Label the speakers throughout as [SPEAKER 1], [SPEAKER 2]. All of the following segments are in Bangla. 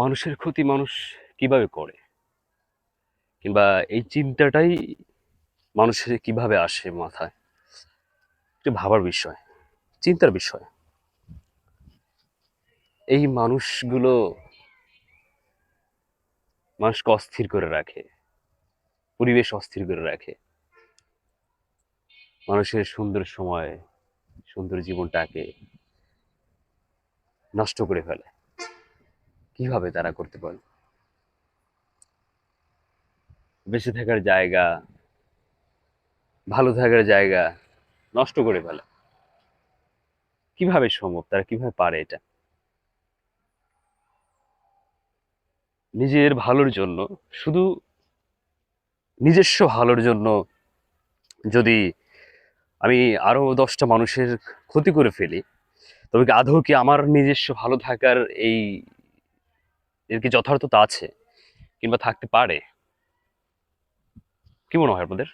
[SPEAKER 1] মানুষের ক্ষতি মানুষ কিভাবে করে? কিংবা এই চিন্তাটাই মানুষের কিভাবে আসে মাথায়? একটু ভাবার বিষয়, চিন্তার বিষয়। এই মানুষগুলো মানুষকে অস্থির করে রাখে, পরিবেশ অস্থির করে রাখে। মানুষের সুন্দর সময়, সুন্দর জীবনটাকে নষ্ট করে ফেলে। কিভাবে তারা করতে পারে? বেঁচে থাকার জায়গা, ভালো থাকার জায়গা নষ্ট করে ফেলে। কিভাবে সম্ভব? তারা কিভাবে পারে এটা? নিজের ভালোর জন্য, শুধু নিজস্ব ভালোর জন্য যদি আমি আরো ১০টা মানুষের ক্ষতি করে ফেলি, তবে কি আদৌ কি আমার নিজস্ব ভালো থাকার এই এর কি যথার্থতা আছে? কিংবা থাকতে পারে? কি মনে হয় আপনাদের?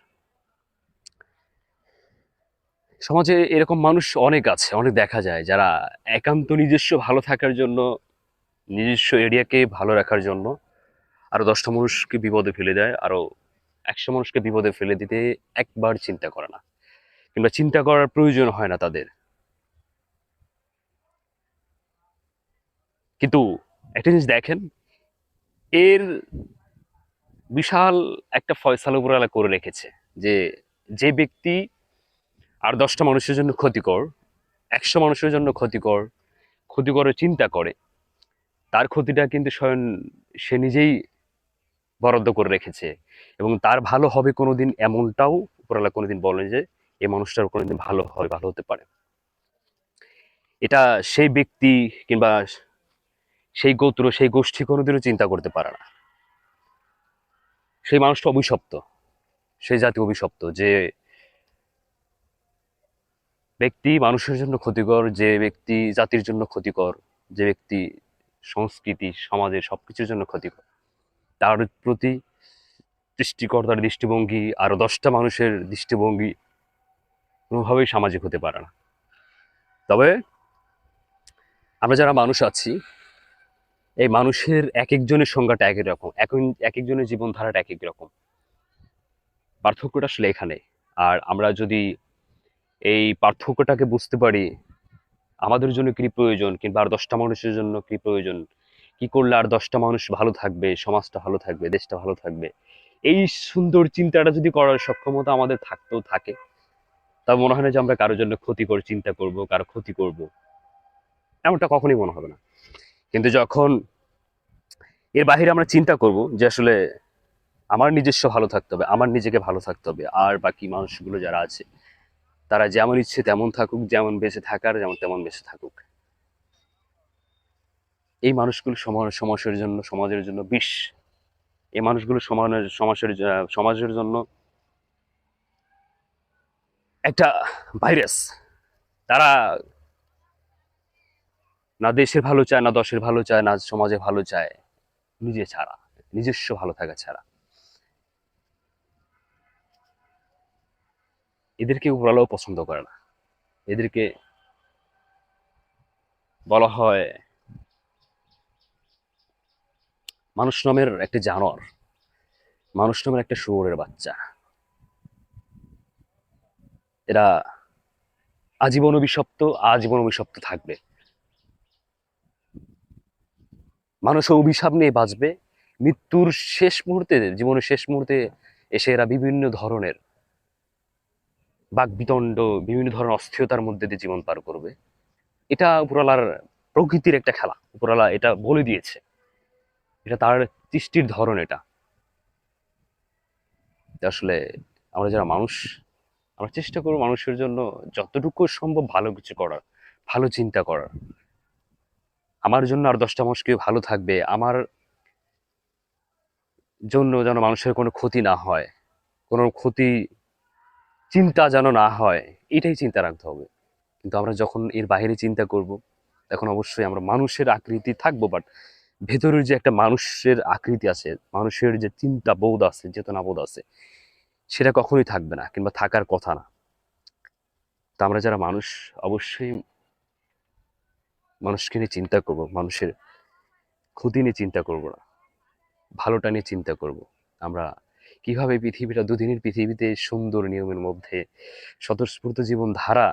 [SPEAKER 1] সমাজে এরকম মানুষ অনেক আছে, অনেক দেখা যায় যারা একান্ত নিজস্ব ভালো থাকার জন্য, নিজস্ব এরিয়াকে ভালো রাখার জন্য আরো ১০টা মানুষকে বিপদে ফেলে দেয়, আরো ১০০ মানুষকে বিপদে ফেলে দিতে একবার চিন্তা করে না। কিংবা চিন্তা করার প্রয়োজন হয় না তাদের। কিন্তু একটা জিনিস দেখেন, এর বিশাল একটা ফয়সালা উপরওয়ালা করে রেখেছে যে, যে ব্যক্তি আর ১০টা মানুষের জন্য ক্ষতিকর, ১০০ মানুষের জন্য ক্ষতিকর, ক্ষতিকরের চিন্তা করে, তার ক্ষতিটা কিন্তু স্বয়ং সে নিজেই বরাদ্দ করে রেখেছে। এবং তার ভালো হবে কোনোদিন এমনটাও উপরওয়ালা কোনোদিন বলেন যে, এই মানুষটার কোনোদিন ভালো হয়, ভালো হতে পারে। এটা সেই ব্যক্তি কিংবা সেই গোত্র, সেই গোষ্ঠী কোনোদিনও চিন্তা করতে পারে না। সেই মানুষটা অভিশপ্ত, সেই জাতি অভিশপ্ত যে ব্যক্তি মানুষের জন্য ক্ষতিকর, যে ব্যক্তি জাতির জন্য ক্ষতিকর, যে ব্যক্তি সংস্কৃতি, সমাজের সবকিছুর জন্য ক্ষতিকর, তার প্রতি সৃষ্টিকর্তার দৃষ্টিভঙ্গি আরো ১০টা মানুষের দৃষ্টিভঙ্গি কোনোভাবেই সামাজিক হতে পারে না। তবে আমরা যারা মানুষ আছি, এই মানুষের এক একজনের সংজ্ঞাটা এক এক রকম, এক একজনের জীবনধারাটা এক এক রকম। পার্থক্যটা আসলে এখানে। আর আমরা যদি এই পার্থক্যটাকে বুঝতে পারি, আমাদের জন্য কি প্রয়োজন কিংবা আর ১০টা মানুষের জন্য কি প্রয়োজন, কি করলে আর ১০টা মানুষ ভালো থাকবে, সমাজটা ভালো থাকবে, দেশটা ভালো থাকবে, এই সুন্দর চিন্তাটা যদি করার সক্ষমতা আমাদের থাকতেও থাকে, তা মনে হয় না যে আমরা কারোর জন্য ক্ষতিকর চিন্তা করব, কারো ক্ষতি করব, এমনটা কখনোই মনে হবে না। কিন্তু যখন এর বাহিরে আমরা চিন্তা করব যে আসলে আমার নিজস্ব ভালো থাকতে হবে, আমার নিজেকে ভালো থাকতে হবে, আর বাকি মানুষগুলো যারা আছে তারা যেমন ইচ্ছে তেমন থাকুক, যেমন বেঁচে থাকার যেমন তেমন বেঁচে থাকুক, এই মানুষগুলো সমাজের জন্য, সমাজের জন্য বিষ। এই মানুষগুলো সমাজের জন্য একটা ভাইরাস। তারা না দেশের ভালো চায়, না দশের ভালো চায়, না সমাজে ভালো চায়, নিজে ছাড়া, নিজস্ব ভালো থাকা ছাড়া। এদেরকে উপরালাও পছন্দ করে না। এদেরকে বলা হয় মানুষ নামের একটা জানোয়ার, মানুষ নামের একটা শুয়োরের বাচ্চা। এরা আজীবন অভিশপ্ত, আজীবন অভিশপ্ত থাকবে। মানুষ অভিশাপ নিয়ে বাঁচবে। মৃত্যুর শেষ মুহূর্তে, জীবনের শেষ মুহূর্তে এসে এরা বিভিন্ন ধরনের বাকবিতণ্ড, বিভিন্ন ধরনের অস্থিরতার মধ্যে দিয়ে জীবন পার করবে। এটা উপরওয়ালার প্রকৃতির একটা খেলা। উপরওয়ালা এটা বলে দিয়েছে। এটা তার সৃষ্টির ধরন এটা। আসলে আমরা যারা মানুষ, আমরা চেষ্টা করব মানুষের জন্য যতটুকু সম্ভব ভালো কিছু করার, ভালো চিন্তা করার। আমার জন্য আর ১০টা মানুষ কেউ ভালো থাকবে, আমার জন্য যেন মানুষের কোনো ক্ষতি না হয়, কোনো ক্ষতি চিন্তা যেন না হয়, এটাই চিন্তা রাখতে হবে। কিন্তু আমরা যখন এর বাইরে চিন্তা করব, তখন অবশ্যই আমরা মানুষের আকৃতি থাকবো, বাট ভেতরের যে একটা মানুষের আকৃতি আছে, মানুষের যে চিন্তা বোধ আছে, চেতনা বোধ আছে, সেটা কখনোই থাকবে না কিংবা থাকার কথা না। তো আমরা যারা মানুষ, অবশ্যই মানুষকে নিয়ে চিন্তা করব, মানুষের ক্ষতি নিয়ে চিন্তা করব না, ভালোটা নিয়ে চিন্তা করব। আমরা কিভাবে পৃথিবীটা, দুদিনের পৃথিবীতে সুন্দর নিয়মের মধ্যে স্বতঃস্ফূর্ত জীবন ধারা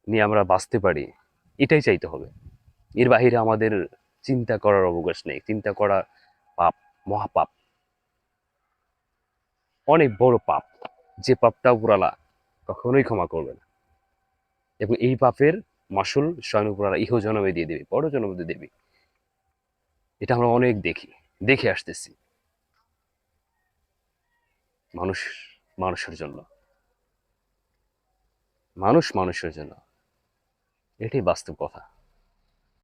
[SPEAKER 1] নিয়ে আমরা বাঁচতে পারি, এটাই চাইতে হবে। এর বাহিরে আমাদের চিন্তা করার অবকাশ নেই। চিন্তা করা পাপ, মহাপাপ, অনেক বড় পাপ, যে পাপটা উপরালা কখনোই ক্ষমা করবে না। এবং এই পাপের মাসুল স্বয়ং উপরালা ইহ জন্মে দিয়ে দেবে, বড় জন্মে দেবে। এটা আমরা অনেক দেখে আসতেছি। মানুষ মানুষের জন্য, মানুষের জন্য, এটাই বাস্তব কথা।